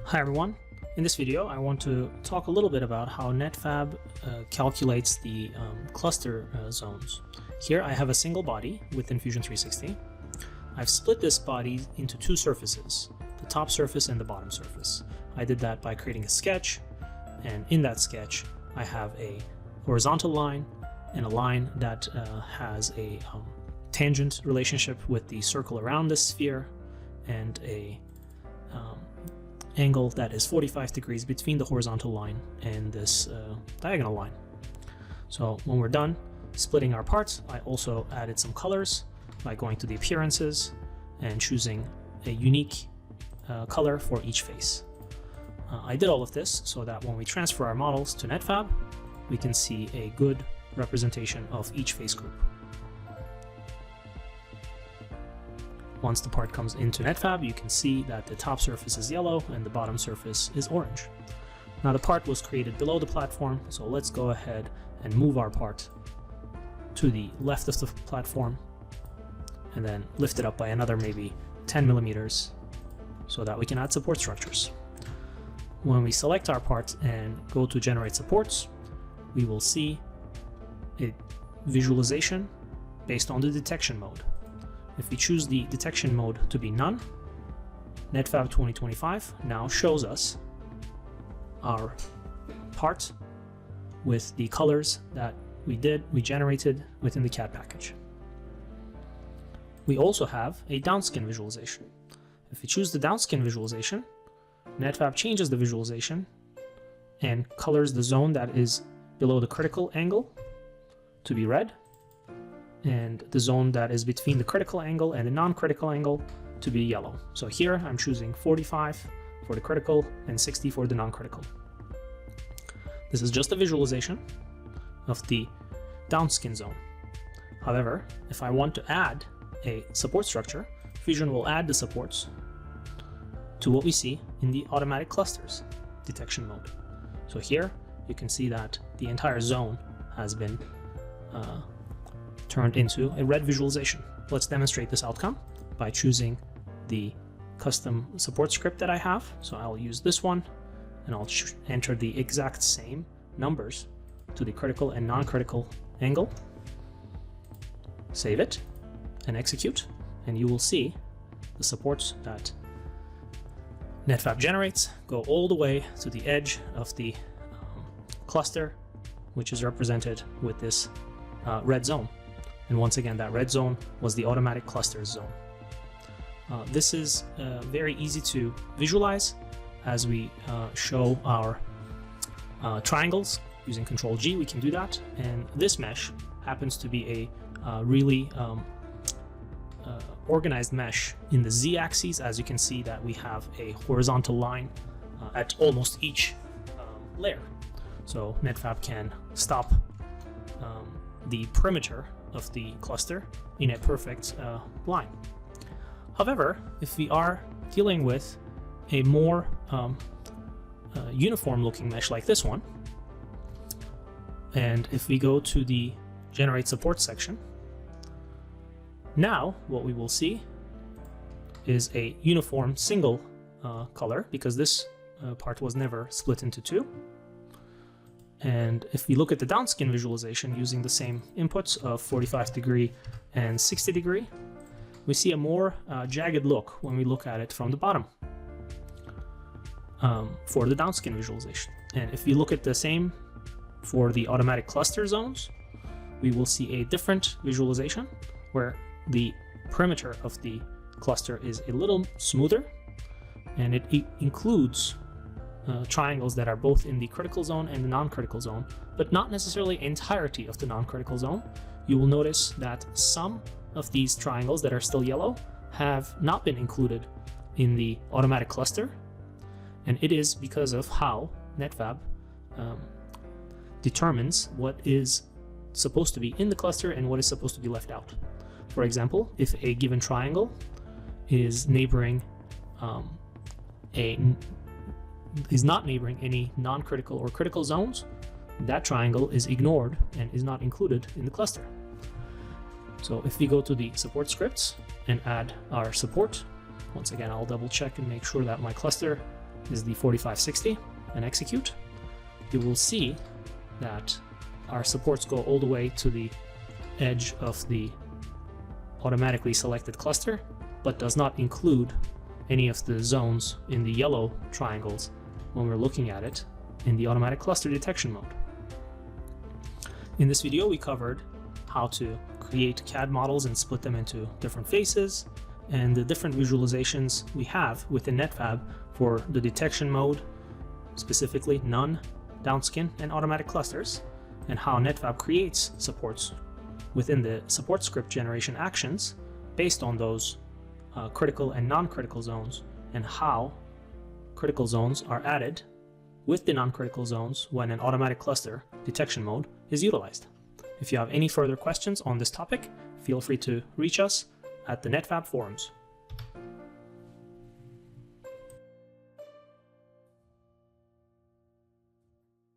Hi everyone. In this video I want to talk a little bit about how Netfabb calculates the cluster zones. Here I have a single body within Fusion 360. I've split this body into two surfaces, the top surface and the bottom surface. I did that by creating a sketch, and in that sketch I have a horizontal line and a line that has a tangent relationship with the circle around this sphere, and a angle that is 45 degrees between the horizontal line and this diagonal line. So when we're done splitting our parts, I also added some colors by going to the appearances and choosing a unique color for each face. I did all of this so that when we transfer our models to Netfabb, we can see a good representation of each face group. Once the part comes into Netfabb, you can see that the top surface is yellow and the bottom surface is orange. Now the part was created below the platform, so let's go ahead and move our part to the left of the platform and then lift it up by another maybe 10 millimeters so that we can add support structures. When we select our part and go to generate supports, we will see a visualization based on the detection mode. If we choose the detection mode to be none, Netfabb 2025 now shows us our part with the colors that we generated within the CAD package. We also have a downskin visualization. If we choose the downskin visualization, Netfabb changes the visualization and colors the zone that is below the critical angle to be red, and the zone that is between the critical angle and the non-critical angle to be yellow. So here I'm choosing 45 for the critical and 60 for the non-critical. This is just a visualization of the downskin zone. However, if I want to add a support structure, Fusion will add the supports to what we see in the automatic clusters detection mode. So here you can see that the entire zone has been turned into a red visualization. Let's demonstrate this outcome by choosing the custom support script that I have. So I'll use this one and I'll enter the exact same numbers to the critical and non-critical angle. Save it and execute, and you will see the supports that Netfabb generates go all the way to the edge of the cluster, which is represented with this red zone. And once again, that red zone was the automatic clusters zone. This is very easy to visualize as we show our triangles. Using Control G, we can do that. And this mesh happens to be a really organized mesh in the Z-axis. As you can see that we have a horizontal line at almost each layer. So Netfabb can stop the perimeter of the cluster in a perfect line. However, if we are dealing with a more uniform looking mesh like this one, and if we go to the generate support section, now what we will see is a uniform single color, because this part was never split into two. And if we look at the downskin visualization using the same inputs of 45 degree and 60 degree, we see a more jagged look when we look at it from the bottom for the downskin visualization. And if we look at the same for the automatic cluster zones, we will see a different visualization where the perimeter of the cluster is a little smoother, and it includes triangles that are both in the critical zone and the non-critical zone, but not necessarily entirety of the non-critical zone. You will notice that some of these triangles that are still yellow have not been included in the automatic cluster, and it is because of how Netfabb determines what is supposed to be in the cluster and what is supposed to be left out. For example, if a given triangle is neighboring is not neighboring any non-critical or critical zones, that triangle is ignored and is not included in the cluster. So if we go to the support scripts and add our support, once again I'll double check and make sure that my cluster is the 4560 and execute, you will see that our supports go all the way to the edge of the automatically selected cluster, but does not include any of the zones in the yellow triangles when we're looking at it in the automatic cluster detection mode. In this video, we covered how to create CAD models and split them into different faces, and the different visualizations we have within Netfabb for the detection mode, specifically none, downskin, and automatic clusters, and how Netfabb creates supports within the support script generation actions based on those critical and non-critical zones, and how critical zones are added with the non-critical zones when an automatic cluster detection mode is utilized. If you have any further questions on this topic, feel free to reach us at the Netfabb forums.